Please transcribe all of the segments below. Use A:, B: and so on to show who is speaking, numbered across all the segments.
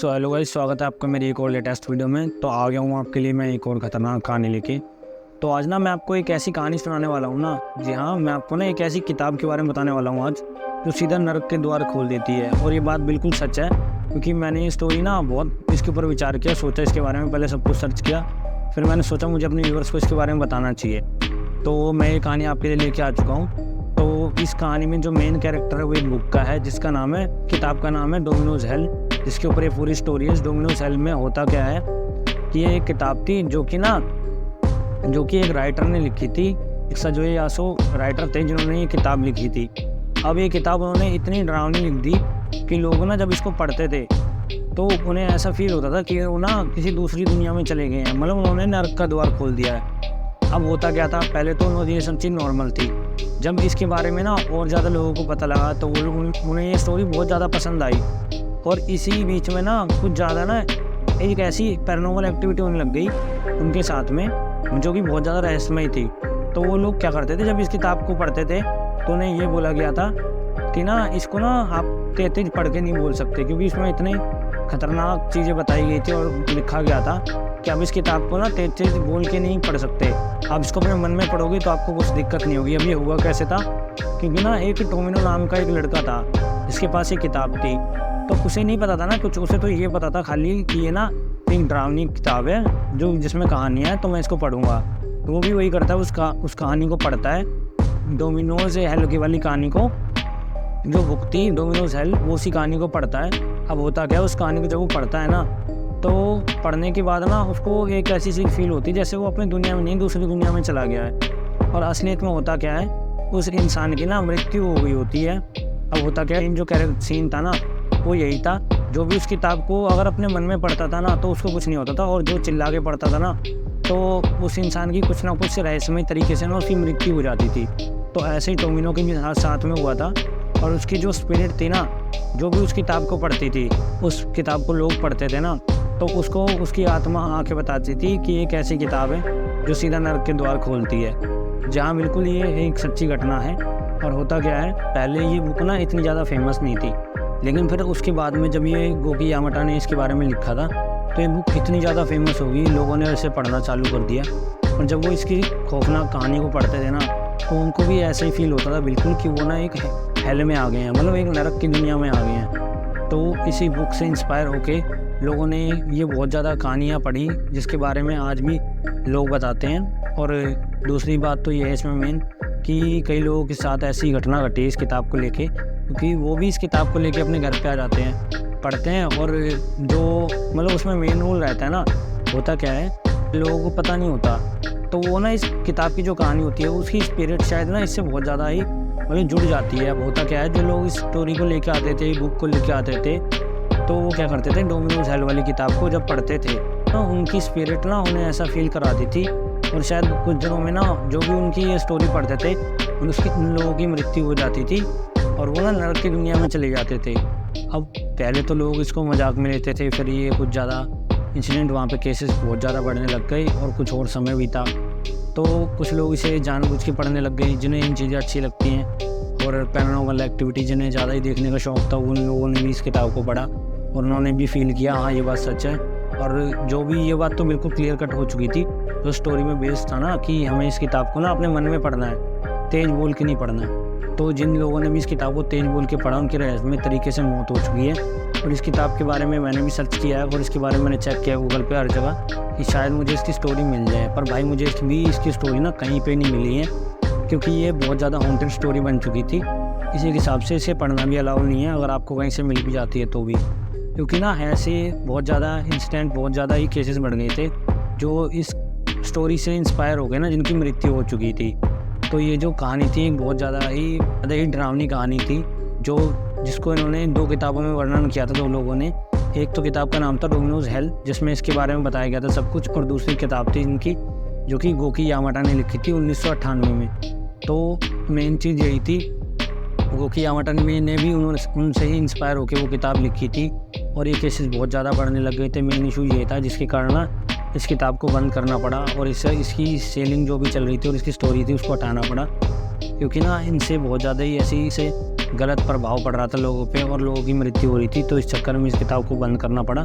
A: Hello guys, स्वागत है आपका मेरी एक और लेटेस्ट वीडियो में। तो आ गया हूँ आपके लिए मैं एक और ख़तरनाक कहानी लेके। तो आज ना मैं आपको एक ऐसी कहानी सुनाने वाला हूँ ना, जी हाँ, मैं आपको ना एक ऐसी किताब के बारे में बताने वाला हूँ आज, जो सीधा नरक के द्वार खोल देती है। और ये बात बिल्कुल सच है, क्योंकि मैंने ये स्टोरी ना बहुत इसके ऊपर विचार किया, सोचा इसके बारे में, पहले सब कुछ सर्च किया, फिर मैंने सोचा मुझे अपने व्यूअर्स को इसके बारे में बताना चाहिए। तो मैं ये कहानी आपके लिए लेके आ चुका हूँ। तो इस कहानी में जो मेन कैरेक्टर है वो एक बुक का है, जिसका नाम है, किताब का नाम है डोमिनोज हेल, जिसके ऊपर ये पूरी स्टोरी है। डोमिनोज हेल में होता क्या है कि ये एक किताब थी जो कि एक राइटर ने लिखी थी। एक सजोए यासो राइटर थे जिन्होंने ये किताब लिखी थी। अब ये किताब उन्होंने इतनी डरावनी लिख दी कि लोग ना जब इसको पढ़ते थे तो उन्हें ऐसा फील होता था कि वो ना किसी दूसरी दुनिया में चले गए हैं, मतलब उन्होंने नरक का द्वार खोल दिया है। अब होता क्या था, पहले तो उन्होंने ये सब चीज़ नॉर्मल थी। जब इसके बारे में ना और ज़्यादा लोगों को पता लगा तो उन्हें ये स्टोरी बहुत ज़्यादा पसंद आई। और इसी बीच में ना कुछ ज़्यादा ना एक ऐसी पैरानॉर्मल एक्टिविटी होने लग गई उनके साथ में, जो कि बहुत ज़्यादा रहस्यमय थी। तो वो लोग क्या करते थे, जब इस किताब को पढ़ते थे तो उन्हें ये बोला गया था कि ना इसको ना आप तेज पढ़ के नहीं बोल सकते, क्योंकि इसमें इतनी खतरनाक चीज़ें बताई गई थी और लिखा गया था कि आप इस किताब को ना तेज बोल के नहीं पढ़ सकते। आप इसको अपने मन में पढ़ोगे तो आपको कुछ दिक्कत नहीं होगी। अब ये हुआ कैसे था, क्योंकि ना एक टोमिनो नाम का एक लड़का था जिसके पास ये किताब थी। तो उसे नहीं पता था ना कुछ, उसे तो ये पता था खाली कि ये ना एक डरावनी किताब है जो जिसमें कहानी है, तो मैं इसको पढ़ूंगा। तो वो भी वही करता है, उस कहानी को पढ़ता है, डोमिनोज हेल की वाली कहानी को, जो बुक थी डोमिनोज हेल, वो उसी कहानी को पढ़ता है। अब होता क्या है, उस कहानी को जब वो पढ़ता है ना, तो पढ़ने के बाद ना उसको एक ऐसी सी फील होती है जैसे वो अपनी दुनिया में नहीं दूसरी दुनिया में चला गया है। और असलियत में होता क्या है, उस इंसान की ना मृत्यु हो गई होती है। अब होता क्या है, जो कैरेक्टर सीन था ना वो यही था, जो भी उस किताब को अगर अपने मन में पढ़ता था ना तो उसको कुछ नहीं होता था, और जो चिल्ला के पढ़ता था ना तो उस इंसान की कुछ ना कुछ रहस्यमय तरीके से ना उसकी मृत्यु हो जाती थी। तो ऐसे ही टोमिनो के भी साथ में हुआ था। और उसकी जो स्पिरिट थी ना, जो भी उस किताब को पढ़ती थी, उस किताब को लोग पढ़ते थे ना, तो उसको उसकी आत्मा आके बताती थी कि एक ऐसी किताब है जो सीधा नरक के द्वार खोलती है। जहाँ बिल्कुल ये एक सच्ची घटना है। और होता क्या है, पहले ये बुक ना इतनी ज़्यादा फेमस नहीं थी, लेकिन फिर उसके बाद में जब ये गोकी यामाटा ने इसके बारे में लिखा था तो ये बुक इतनी ज़्यादा फेमस हो गई, लोगों ने इसे पढ़ना चालू कर दिया। और जब वो इसकी खौफनाक कहानी को पढ़ते थे ना तो उनको भी ऐसा ही फील होता था बिल्कुल कि वो ना एक हेल में आ गए हैं, मतलब एक नरक की दुनिया में आ गए हैं। तो इसी बुक से इंस्पायर होके लोगों ने ये बहुत ज़्यादा कहानियाँ पढ़ी, जिसके बारे में आज भी लोग बताते हैं। और दूसरी बात तो ये है इसमें मेन कि कई लोगों के साथ ऐसी घटना घटी इस किताब को लेके, क्योंकि वो भी इस किताब को लेके अपने घर पे आ जाते हैं, पढ़ते हैं, और जो मतलब उसमें मेन रोल रहता है ना, होता क्या है लोगों को पता नहीं होता, तो वो ना इस किताब की जो कहानी होती है उसकी स्पिरिट शायद ना इससे बहुत ज़्यादा ही मतलब जुड़ जाती है। अब होता क्या है, जो लोग इस स्टोरी को लेके आते थे, बुक को लेके आते थे, तो वो क्या करते थे, डोमिनोज हेल वाली किताब को जब पढ़ते थे तो उनकी स्पिरिट ना उन्हें ऐसा फील कराती थी। और शायद कुछ दिनों में ना जो भी उनकी ये स्टोरी पढ़ते थे उन लोगों की मृत्यु हो जाती थी और वो ना नरक की दुनिया में चले जाते थे। अब पहले तो लोग इसको मजाक में लेते थे, फिर ये कुछ ज़्यादा इंसिडेंट, वहाँ पे केसेस बहुत ज़्यादा बढ़ने लग गए और कुछ और समय बीता तो कुछ लोग इसे जानबूझ के पढ़ने लग गए जिन्हें इन चीज़ें अच्छी लगती हैं। और पैरानॉर्मल एक्टिविटी जिन्हें ज़्यादा ही देखने का शौक़ था, उन लोगों ने भी इस किताब को पढ़ा और उन्होंने भी फील किया हाँ ये बात सच है। और जो भी ये बात तो बिल्कुल क्लियर कट हो चुकी थी, जो स्टोरी में बेस्ड था ना कि हमें इस किताब को ना अपने मन में पढ़ना है, तेज बोल के नहीं पढ़ना है। तो जिन लोगों ने भी इस किताब को तेज बोल के पढ़ा उनकी रहस्यमय तरीके से मौत हो चुकी है। और इस किताब के बारे में मैंने भी सर्च किया है और इसके बारे में मैंने चेक किया गूगल पे हर जगह कि शायद मुझे इसकी स्टोरी मिल जाए, पर भाई मुझे इसकी स्टोरी ना कहीं पे नहीं मिली है, क्योंकि ये बहुत ज़्यादा हॉन्टेड स्टोरी बन चुकी थी। इसी हिसाब से इसे पढ़ना भी अलाउ नहीं है अगर आपको कहीं से मिल भी जाती है तो भी, क्योंकि ना ऐसे बहुत ज़्यादा इंसिडेंट, बहुत ज़्यादा ही केसेस बढ़ गए थे जो इस स्टोरी से इंस्पायर हो गए ना, जिनकी मृत्यु हो चुकी थी। तो ये जो कहानी थी बहुत ज़्यादा ही डरावनी कहानी थी, जिसको इन्होंने 2 किताबों में वर्णन किया था 2 लोगों ने। एक तो किताब का नाम था डोमिनोज हेल, जिसमें इसके बारे में बताया गया था सब कुछ, और दूसरी किताब थी इनकी जो कि गोकी यामाटा ने लिखी थी 1998 में। तो मेन चीज़ यही थी, गोकी यामाटा ने भी उनसे ही इंस्पायर होकर वो किताब लिखी थी और ये केसेस बहुत ज़्यादा बढ़ने लग गए थे। मेन इशू ये था जिसके कारण ना इस किताब को बंद करना पड़ा और इसकी सेलिंग जो भी चल रही थी और इसकी स्टोरी थी उसको हटाना पड़ा, क्योंकि ना इनसे बहुत ज़्यादा ही ऐसी से गलत प्रभाव पड़ रहा था लोगों पे और लोगों की मृत्यु हो रही थी, तो इस चक्कर में इस किताब को बंद करना पड़ा।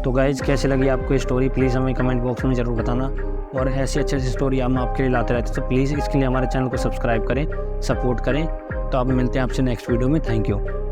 A: तो गाइज़ कैसे लगी आपको ये स्टोरी, प्लीज़ हमें कमेंट बॉक्स में ज़रूर बताना। और ऐसी अच्छी अच्छी स्टोरी हम आपके लिए लाते रहते हैं, तो प्लीज़ इसके लिए हमारे चैनल को सब्सक्राइब करें, सपोर्ट करें। तो अब मिलते हैं आपसे नेक्स्ट वीडियो में। Thank you.